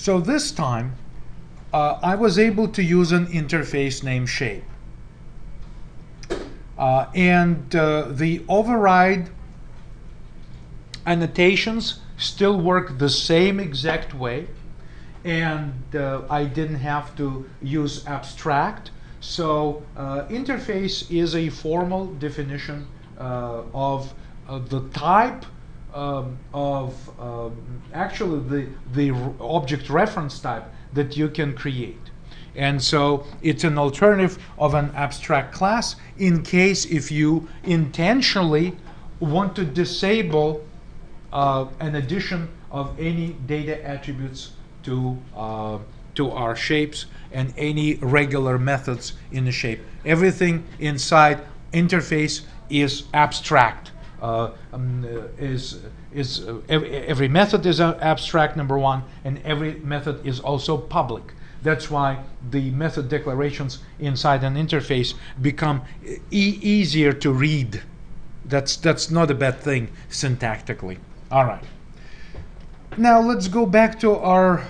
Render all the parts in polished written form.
So this time, I was able to use an interface named shape. The override annotations still work the same exact way, and I didn't have to use abstract. So interface is a formal definition of the type actually the object reference type that you can create. And so it's an alternative of an abstract class in case if you intentionally want to disable an addition of any data attributes to our shapes and any regular methods in the shape. Everything inside interface is abstract. Every method is abstract, number one, and every method is also public. That's why the method declarations inside an interface become easier to read. That's not a bad thing syntactically. All right. Now let's go back to our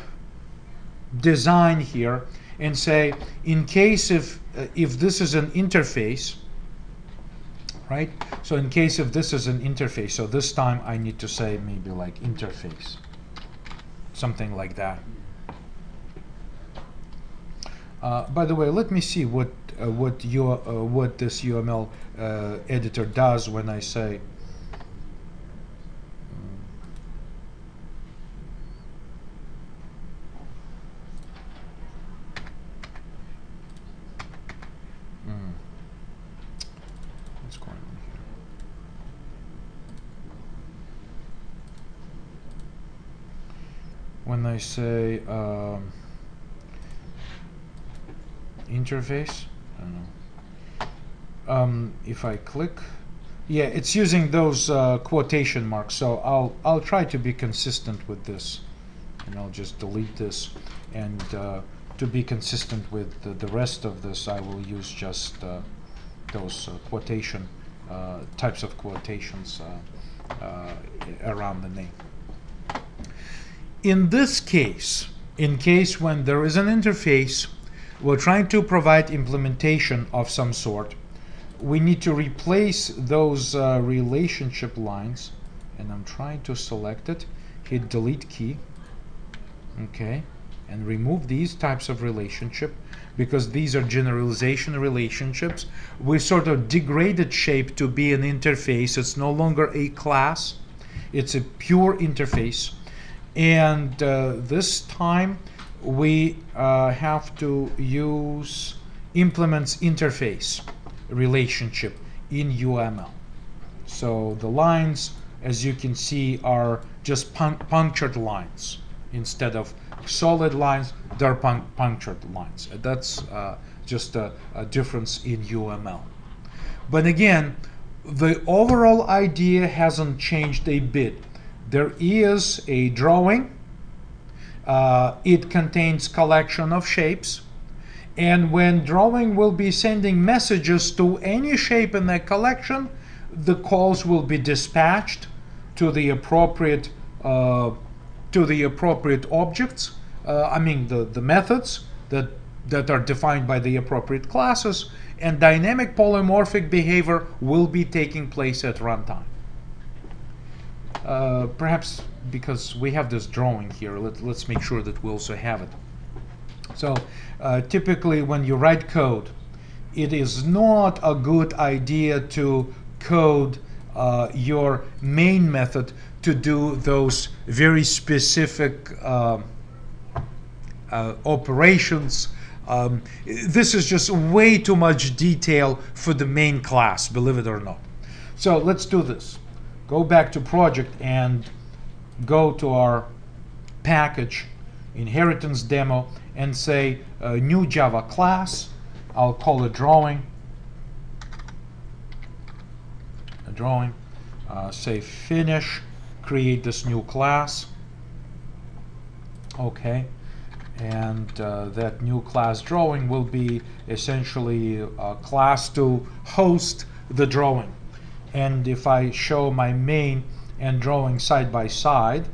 design here and say, in case if this is an interface, right? So in case if this is an interface, so this time I need to say maybe like interface, something like that. By the way, let me see what this UML editor does when I say what's going on here? When I say interface, I don't know. If I click, yeah, it's using those quotation marks. So I'll try to be consistent with this, and I'll just delete this. And to be consistent with the rest of this, I will use just those quotation types of quotations around the name. In this case, in case when there is an interface, we're trying to provide implementation of some sort, we need to replace those relationship lines, and I'm trying to select it, hit delete key, okay, and remove these types of relationship because these are generalization relationships. We sort of degraded shape to be an interface. It's no longer a class, it's a pure interface. And this time we have to use implements interface relationship in UML. So the lines, as you can see, are just punctured lines. Instead of solid lines, they're punctured lines. That's just a difference in UML. But again, the overall idea hasn't changed a bit. There is a drawing. It contains collection of shapes, and when drawing will be sending messages to any shape in that collection, the calls will be dispatched to the appropriate objects. I mean the methods that are defined by the appropriate classes, and dynamic polymorphic behavior will be taking place at runtime. Perhaps because we have this drawing here, let's make sure that we also have it. So typically when you write code, it is not a good idea to code your main method to do those very specific operations. This is just way too much detail for the main class, believe it or not. So let's do this. Go back to project and go to our package, inheritance demo, and say new Java class. I'll call it drawing. A drawing. Say finish. Create this new class. Okay. And that new class drawing will be essentially a class to host the drawing. And if I show my main and drawing side by side,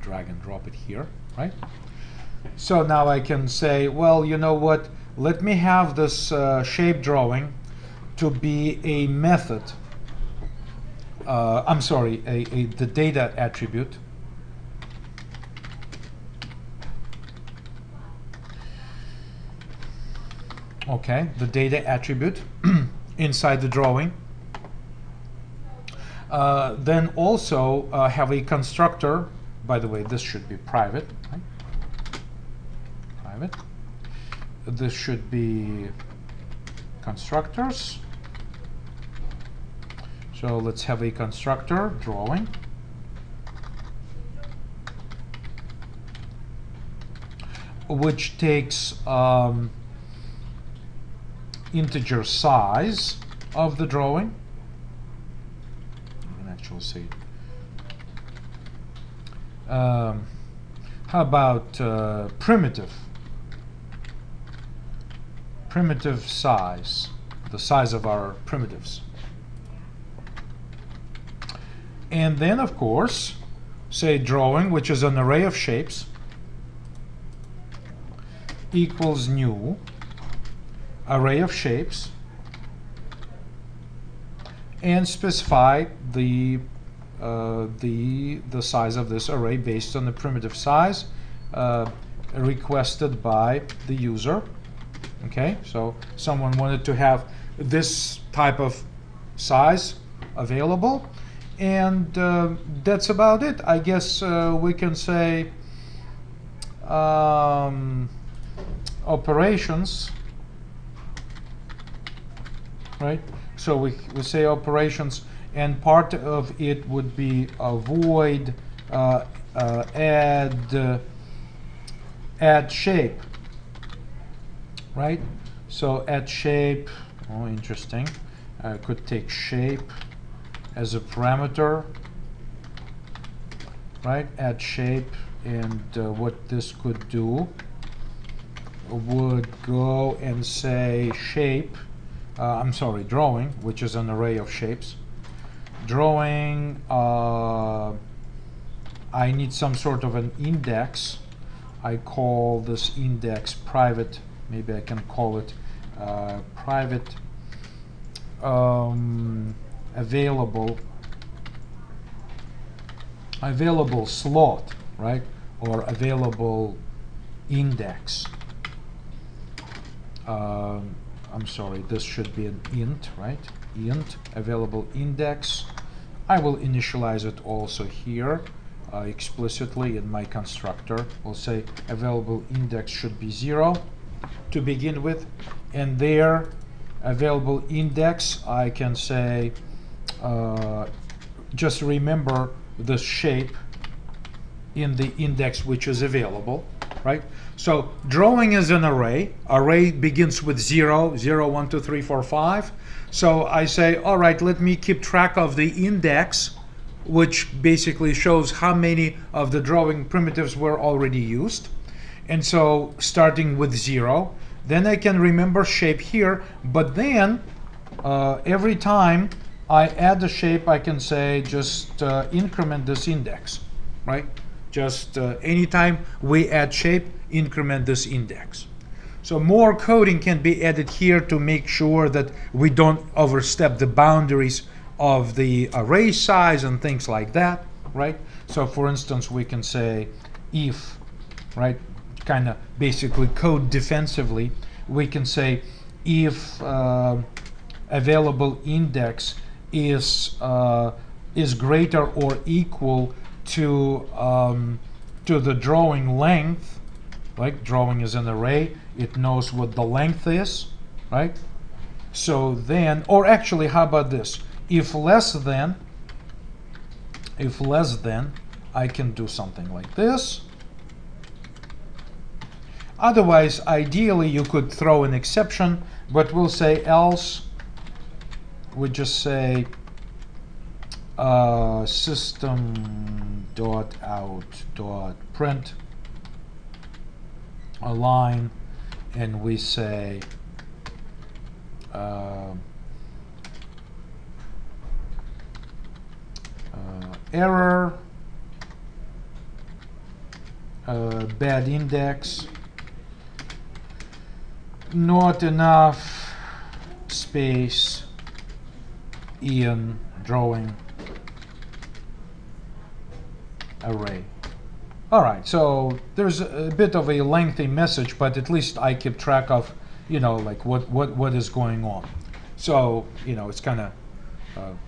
drag and drop it here, right? So now I can say, well, you know what? Let me have this shape drawing to be a method. I'm sorry, the data attribute. Okay, the data attribute inside the drawing. Then also have a constructor. By the way, this should be private. Right? Private. This should be constructors. So let's have a constructor drawing. Which takes integer size of the drawing. You can actually say, how about primitive size, the size of our primitives. And then, of course, say drawing, which is an array of shapes, equals new array of shapes, and specify the size of this array based on the primitive size requested by the user. Okay, so someone wanted to have this type of size available, and that's about it. I guess we can say operations, right? So we say operations, and part of it would be void add shape, right? So add shape, oh, interesting. I could take shape as a parameter, right? Add shape, and what this could do would go and say shape, I'm sorry, drawing, which is an array of shapes. Drawing, I need some sort of an index. I call this index private. Maybe I can call it private available slot, right? Or available index. I'm sorry, this should be an int, right? Int, available index. I will initialize it also here explicitly in my constructor. We'll say available index should be 0 to begin with, and there available index, I can say just remember the shape in the index which is available, right? So drawing is an array. Array begins with 0, 0, 1, 2, 3, 4, 5. So I say, all right, let me keep track of the index, which basically shows how many of the drawing primitives were already used. And so starting with 0, then I can remember shape here, but then every time I add a shape, I can say just increment this index, right? Just anytime we add shape, increment this index. So more coding can be added here to make sure that we don't overstep the boundaries of the array size and things like that, right? So for instance, we can say if, right, kind of basically code defensively, we can say if available index is greater or equal to the drawing length, like drawing is an array, it knows what the length is, right? So then, or actually, how about this? If less than, I can do something like this. Otherwise, ideally, you could throw an exception, but we'll say else. We just say system.out.print a line, and we say error bad index, not enough space in drawing array. All right, so there's a bit of a lengthy message, but at least I keep track of, you know, like what is going on. So, you know, it's kind of,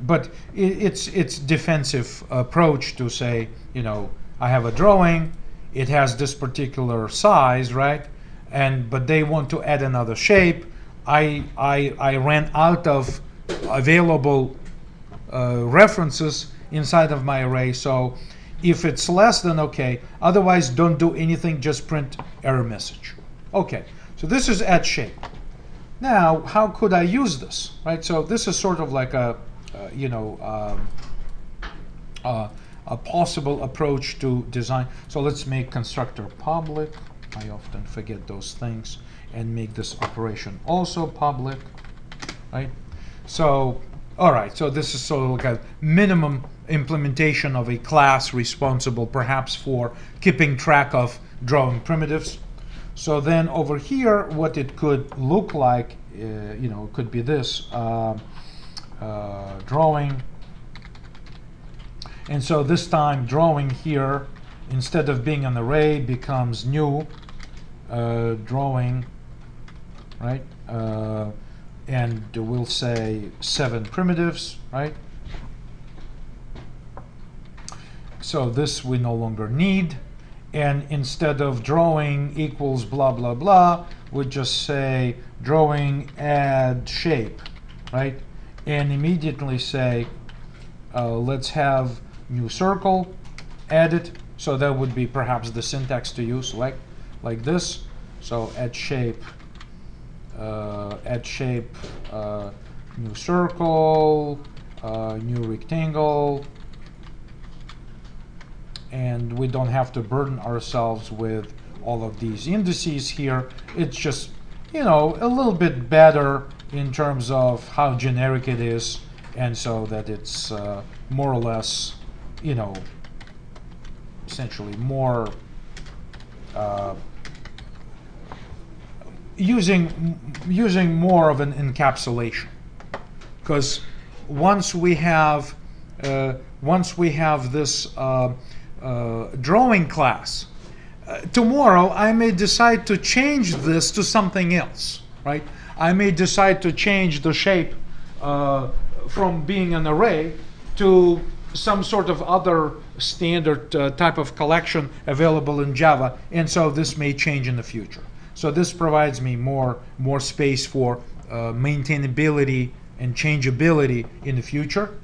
but it's defensive approach to say, you know, I have a drawing, it has this particular size, right? But they want to add another shape. I ran out of available references inside of my array, so if it's less, then okay. Otherwise, don't do anything, just print error message. Okay, so this is add shape. Now, how could I use this, right? So this is sort of like a possible approach to design. So let's make constructor public. I often forget those things, and make this operation also public, right? So, all right, so this is sort of like a minimum implementation of a class responsible perhaps for keeping track of drawing primitives. So then over here, what it could look like, you know, it could be this, drawing. And so this time drawing here, instead of being an array, becomes new drawing, right? And we'll say 7 primitives, right? So this we no longer need. And instead of drawing equals blah, blah, blah, we just say drawing add shape, right? And immediately say, let's have new circle added. So that would be perhaps the syntax to use, like this. So add shape, new circle, new rectangle. And we don't have to burden ourselves with all of these indices here. It's just, you know, a little bit better in terms of how generic it is, and so that it's more or less, you know, essentially more using more of an encapsulation. Because once we have this drawing class, tomorrow I may decide to change this to something else, right? I may decide to change the shape from being an array to some sort of other standard type of collection available in Java, and so this may change in the future. So this provides me more space for maintainability and changeability in the future.